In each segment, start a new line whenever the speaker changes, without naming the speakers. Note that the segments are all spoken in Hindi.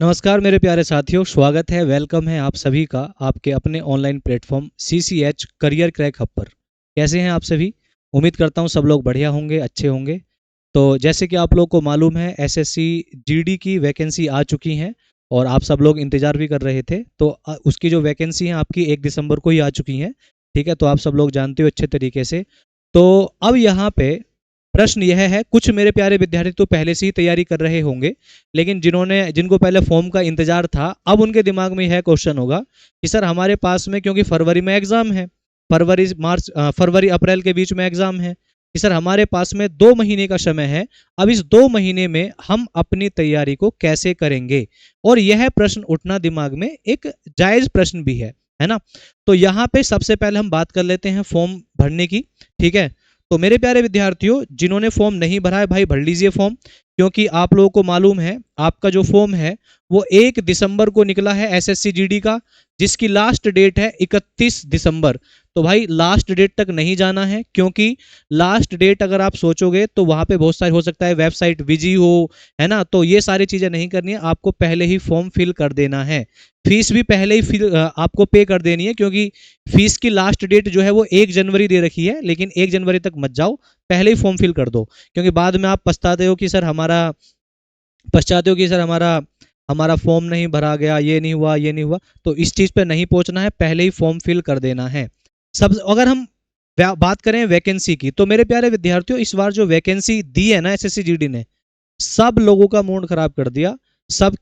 नमस्कार मेरे प्यारे साथियों, स्वागत है, वेलकम है आप सभी का आपके अपने online platform CCH career crack hub पर। कैसे हैं आप सभी? उम्मीद करता हूं सब लोग बढ़िया होंगे, अच्छे होंगे। तो जैसे कि आप लोग को मालूम है, एसएससी जीडी की वैकेंसी आ चुकी हैं और आप सब लोग इंतज़ार भी कर रहे थे। तो उसकी जो वैकेंसी है आपकी 1 दिसंबर को ही आ चुकी हैं, ठीक है? तो आप सब लोग जानते हो अच्छे तरीके से। तो अब यहाँ पे प्रश्न यह है, कुछ मेरे प्यारे विद्यार्थी तो पहले से ही तैयारी कर रहे होंगे, लेकिन जिनको पहले फॉर्म का इंतजार था, अब उनके दिमाग में यह क्वेश्चन होगा कि सर हमारे पास में, क्योंकि फरवरी में एग्जाम है, फरवरी अप्रैल के बीच में एग्जाम है, कि सर हमारे पास में 2 महीने का समय है। अब इस 2 महीने में हम अपनी तैयारी को कैसे करेंगे? और यह प्रश्न उठना दिमाग में एक जायज प्रश्न भी है ना? तो यहाँ पे सबसे पहले हम बात कर लेते हैं फॉर्म भरने की, ठीक है? तो मेरे प्यारे विद्यार्थियों, जिन्होंने फॉर्म नहीं भरा है भाई, भर लीजिए फॉर्म, क्योंकि आप लोगों को मालूम है आपका जो फॉर्म है वो 1 दिसंबर को निकला है एसएससी जीडी का, जिसकी लास्ट डेट है 31 दिसंबर। तो भाई लास्ट डेट तक नहीं जाना है, क्योंकि लास्ट डेट अगर आप सोचोगे तो वहां पे बहुत सारी हो सकता है वेबसाइट बिजी हो, है ना? तो ये सारी चीजें नहीं करनी है, आपको पहले ही फॉर्म फिल कर देना है। फीस भी पहले ही आपको पे कर देनी है, क्योंकि फीस की लास्ट डेट जो है वो 1 जनवरी दे रखी है, लेकिन 1 जनवरी तक मत जाओ, पहले ही फॉर्म फिल कर दो, क्योंकि बाद में आप पछताते हो कि सर हमारा हमारा फॉर्म नहीं भरा गया, ये नहीं हुआ, ये नहीं हुआ। तो इस चीज़ पे नहीं पहुंचना है, पहले ही फॉर्म फिल कर देना है। सब अगर हम बात करें वैकेंसी की, तो मेरे प्यारे विद्यार्थियों, इस बार जो वैकेंसी दी है ना एसएससी जीडी ने, सब लोगों का मूड खराब कर दिया। सब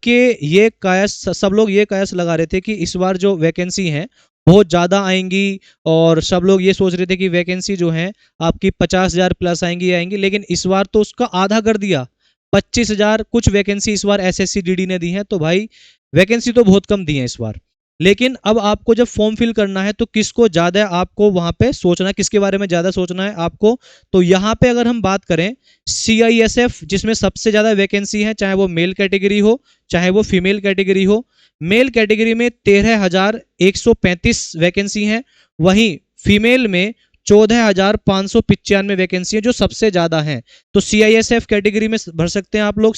लोग ये कयास लगा रहे थे कि इस बार जो वैकेंसी है बहुत ज़्यादा आएंगी, और सब लोग ये सोच रहे थे कि वैकेंसी जो है आपकी 50,000 प्लस आएंगी, लेकिन इस बार तो उसका आधा कर दिया। 25,000 कुछ वैकेंसी इस बार एसएससी जीडी ने दी है। तो भाई वैकेंसी तो बहुत कम दी है इस बार। लेकिन अब आपको जब फॉर्म फिल करना है तो किसको ज़्यादा आपको वहां पे सोचना है, किसके बारे में ज़्यादा सोचना है आपको? तो यहाँ पे अगर हम बात करें CISF, जिसमें सबसे ज़्यादा वैकेंसी है, चाहे वो मेल कैटेगरी हो चाहे वो फीमेल कैटेगरी हो। मेल कैटेगरी में 13,135 वैकेंसी है, वहीं फीमेल में 14,595 वैकेंसी है, जो सबसे ज़्यादा है। तो CISF कैटेगरी में भर सकते हैं आप लोग।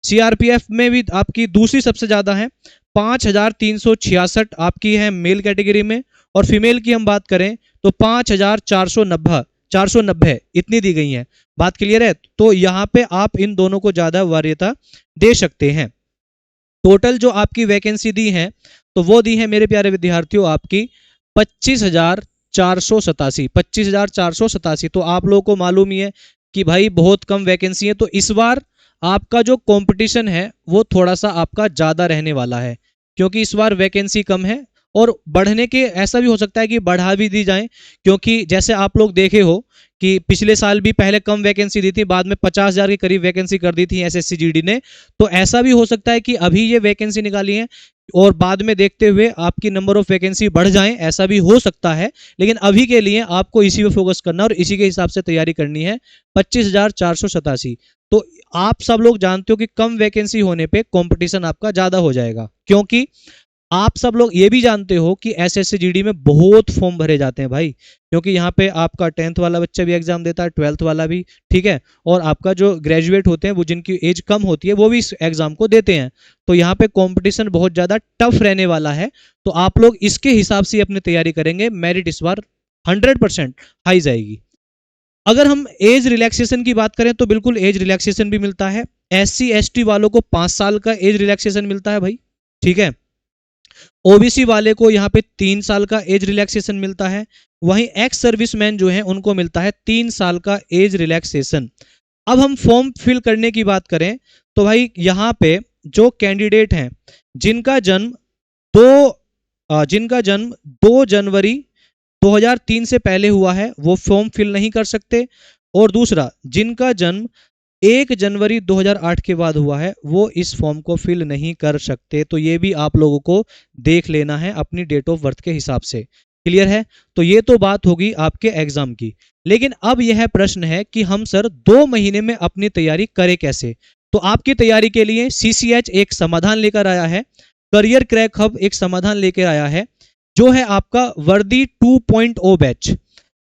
सीआरपीएफ में भी आपकी दूसरी सबसे ज़्यादा है, 5,366 आपकी है मेल कैटेगरी में, और फीमेल की हम बात करें तो 5,490 इतनी दी गई है। बात क्लियर है? तो यहाँ पे आप इन दोनों को ज़्यादा वरीयता दे सकते हैं। टोटल जो आपकी वैकेंसी दी है तो वो दी है मेरे प्यारे विद्यार्थियों आपकी 25,487। तो आप लोगों को मालूम ही है कि भाई बहुत कम वैकेंसी है, तो इस बार आपका जो कंपटीशन है वो थोड़ा सा आपका ज़्यादा रहने वाला है, क्योंकि इस बार वैकेंसी कम है। और बढ़ने के ऐसा भी हो सकता है कि बढ़ा भी दी जाए, क्योंकि जैसे आप लोग देखे हो कि पिछले साल भी पहले कम वैकेंसी दी थी, बाद में 50,000 के करीब वैकेंसी कर दी थी एसएससी जीडी ने। तो ऐसा भी हो सकता है कि अभी ये वैकेंसी निकाली है और बाद में देखते हुए आपकी नंबर ऑफ वैकेंसी बढ़ जाए, ऐसा भी हो सकता है। लेकिन अभी के लिए आपको इसी पे फोकस करना और इसी के हिसाब से तैयारी करनी है। 25,487। तो आप सब लोग जानते हो कि कम वैकेंसी होने पे कंपटीशन आपका ज्यादा हो जाएगा, क्योंकि आप सब लोग ये भी जानते हो कि एसएससी जीडी में बहुत फॉर्म भरे जाते हैं भाई, क्योंकि यहाँ पे आपका 10th वाला बच्चा भी एग्जाम देता है, 12th वाला भी, ठीक है? और आपका जो ग्रेजुएट होते हैं, वो जिनकी एज कम होती है, वो भी इस एग्जाम को देते हैं। तो यहाँ पे कंपटीशन बहुत ज़्यादा टफ रहने वाला है। तो आप लोग इसके हिसाब से अपनी तैयारी करेंगे, मेरिट इस बार 100% हाई जाएगी। अगर हम एज रिलैक्सेशन की बात करें तो बिल्कुल एज रिलैक्सेशन भी मिलता है। SC ST वालों को 5 साल का एज रिलैक्सेशन मिलता है भाई, ठीक है? ओबीसी वाले को यहाँ पे 3 साल का एज रिलैक्सेशन मिलता है। वहीं एक्स सर्विसमैन जो है उनको मिलता है 3 साल का एज रिलैक्सेशन। अब हम फॉर्म फिल करने की बात करें तो भाई यहाँ पे जो कैंडिडेट हैं जिनका जन्म जिनका जन्म 2 जनवरी 2003 से पहले हुआ है, वो फॉर्म फिल नहीं कर सकते। और दूसरा, जिनका जन्म 1 जनवरी 2008 के बाद हुआ है, वो इस फॉर्म को फिल नहीं कर सकते। तो ये भी आप लोगों को देख लेना है अपनी डेट ऑफ बर्थ के हिसाब से। क्लियर है? तो ये तो बात होगी आपके एग्जाम की। लेकिन अब यह प्रश्न है कि हम सर 2 महीने में अपनी तैयारी करें कैसे? तो आपकी तैयारी के लिए CCH एक समाधान लेकर आया है, करियर क्रैक हब एक समाधान लेकर आया है, जो है आपका वर्दी 2.0 बैच।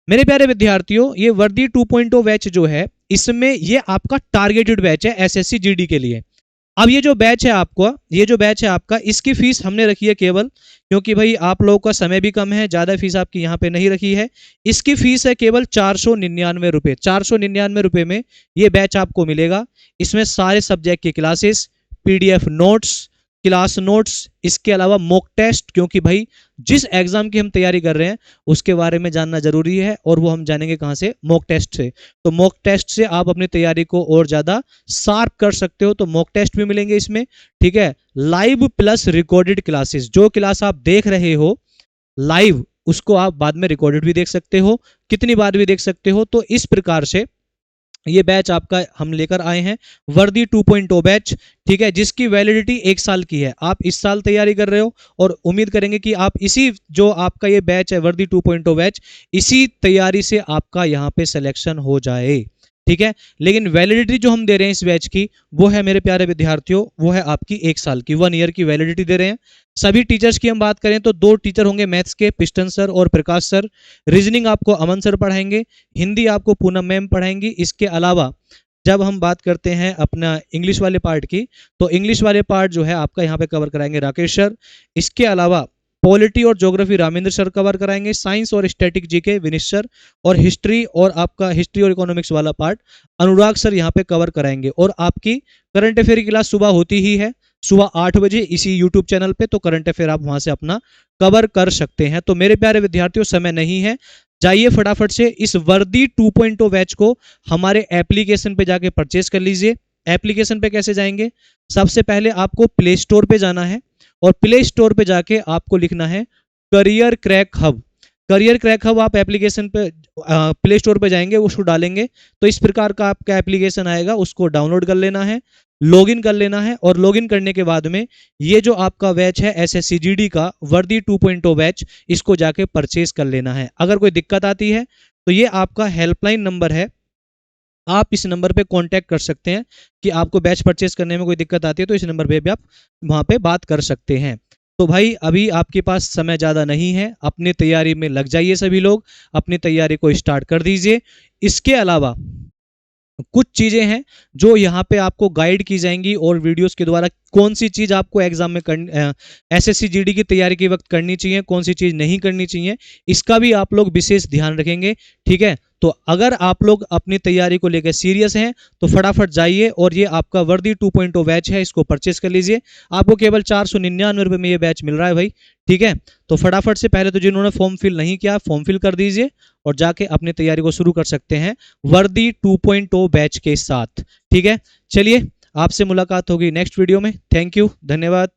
मेरे प्यारे विद्यार्थियों, ये वर्दी 2.0 बैच जो है, इसमें ये आपका टारगेटेड बैच है एसएससी जीडी के लिए। अब ये जो बैच है आपका, इसकी फीस हमने रखी है केवल, क्योंकि भाई आप लोगों का समय भी कम है, ज़्यादा फीस आपकी यहाँ पे नहीं रखी है। इसकी फीस है केवल 499 रुपये। 499 रुपये में ये बैच आपको मिलेगा। इसमें सारे सब्जेक्ट की classes, PDF notes, class notes, इसके अलावा मॉक टेस्ट, क्योंकि भाई जिस एग्जाम की हम तैयारी कर रहे हैं उसके बारे में जानना जरूरी है, और वो हम जानेंगे कहाँ से? मॉक टेस्ट से। तो मॉक टेस्ट से आप अपनी तैयारी को और ज़्यादा शार्प कर सकते हो, तो मॉक टेस्ट भी मिलेंगे इसमें, ठीक है। लाइव प्लस रिकॉर्डेड क्लासेस, जो क्लास आप देख रहे हो लाइव, उसको आप बाद में रिकॉर्डेड भी देख सकते हो, कितनी बार भी देख सकते हो। तो इस प्रकार से ये बैच आपका हम लेकर आए हैं, वर्दी 2.0 बैच, ठीक है, जिसकी वैलिडिटी 1 साल की है। आप इस साल तैयारी कर रहे हो और उम्मीद करेंगे कि आप इसी जो आपका ये बैच है वर्दी 2.0 बैच, इसी तैयारी से आपका यहाँ पे सिलेक्शन हो जाए, ठीक है। लेकिन वैलिडिटी जो हम दे रहे हैं इस बैच की, वो है मेरे प्यारे विद्यार्थियों, वो है आपकी 1 साल की, 1 ईयर की वैलिडिटी दे रहे हैं। सभी टीचर्स की हम बात करें तो 2 टीचर होंगे मैथ्स के, पिस्टन सर और प्रकाश सर। रीजनिंग आपको अमन सर पढ़ाएंगे। हिंदी आपको पूनम मैम पढ़ाएंगी। इसके अलावा जब हम बात करते हैं अपना इंग्लिश वाले पार्ट की, तो इंग्लिश वाले पार्ट जो है आपका यहाँ पे कवर कराएंगे राकेश सर। इसके अलावा पॉलिटी और ज्योग्राफी रामेंद्र सर कवर कराएंगे। साइंस और स्टैटिक जीके विनीश सर, और हिस्ट्री और आपका हिस्ट्री और इकोनॉमिक्स वाला पार्ट अनुराग सर यहाँ पे कवर कराएंगे। और आपकी करंट अफेयर की क्लास सुबह होती ही है, सुबह 8 बजे इसी यूट्यूब चैनल पे, तो करंट अफेयर आप वहां से अपना कवर कर सकते हैं। तो मेरे प्यारे विद्यार्थियों, समय नहीं है, जाइए फटाफट से इस वर्दी 2.0 बैच को हमारे एप्लीकेशन पे जाके परचेज कर लीजिए। एप्लीकेशन पे कैसे जाएंगे? सबसे पहले आपको प्ले स्टोर पे जाना है, और प्ले स्टोर पे जाके आपको लिखना है career crack hub. Career crack hub आप एप्लीकेशन पे प्ले स्टोर पे जाएंगे, उसको डालेंगे तो इस प्रकार का आपका एप्लीकेशन आएगा, उसको डाउनलोड कर लेना है, लॉगिन कर लेना है, और लॉगिन करने के बाद में ये जो आपका बैच है SSCGD का वर्दी 2.0 बैच, इसको जाके परचेज कर लेना है। अगर कोई दिक्कत आती है तो ये आपका हेल्पलाइन नंबर है, आप इस नंबर पे कांटेक्ट कर सकते हैं कि आपको बैच परचेस करने में कोई दिक्कत आती है, तो इस नंबर पे भी आप वहां पे बात कर सकते हैं। तो भाई अभी आपके पास समय ज़्यादा नहीं है, अपनी तैयारी में लग जाइए, सभी लोग अपनी तैयारी को स्टार्ट कर दीजिए। इसके अलावा कुछ चीजें हैं जो यहाँ पे आपको गाइड की जाएंगी, और वीडियोस के द्वारा कौन सी चीज आपको एग्जाम में SSCGD की तैयारी के वक्त करनी चाहिए, कौन सी चीज नहीं करनी चाहिए, इसका भी आप लोग विशेष ध्यान रखेंगे, ठीक है। तो अगर आप लोग अपनी तैयारी को लेकर सीरियस हैं तो फटाफट जाइए, और ये आपका वर्दी 2.0 बैच है, इसको परचेस कर लीजिए। आपको केवल 499 रुपये में ये बैच मिल रहा है भाई, ठीक है। तो फटाफट से पहले तो जिन्होंने फॉर्म फिल नहीं किया, फॉर्म फिल कर दीजिए, और जाके अपनी तैयारी को शुरू कर सकते हैं वर्दी 2.0 बैच के साथ, ठीक है। चलिए, आपसे मुलाकात होगी नेक्स्ट वीडियो में। थैंक यू, धन्यवाद।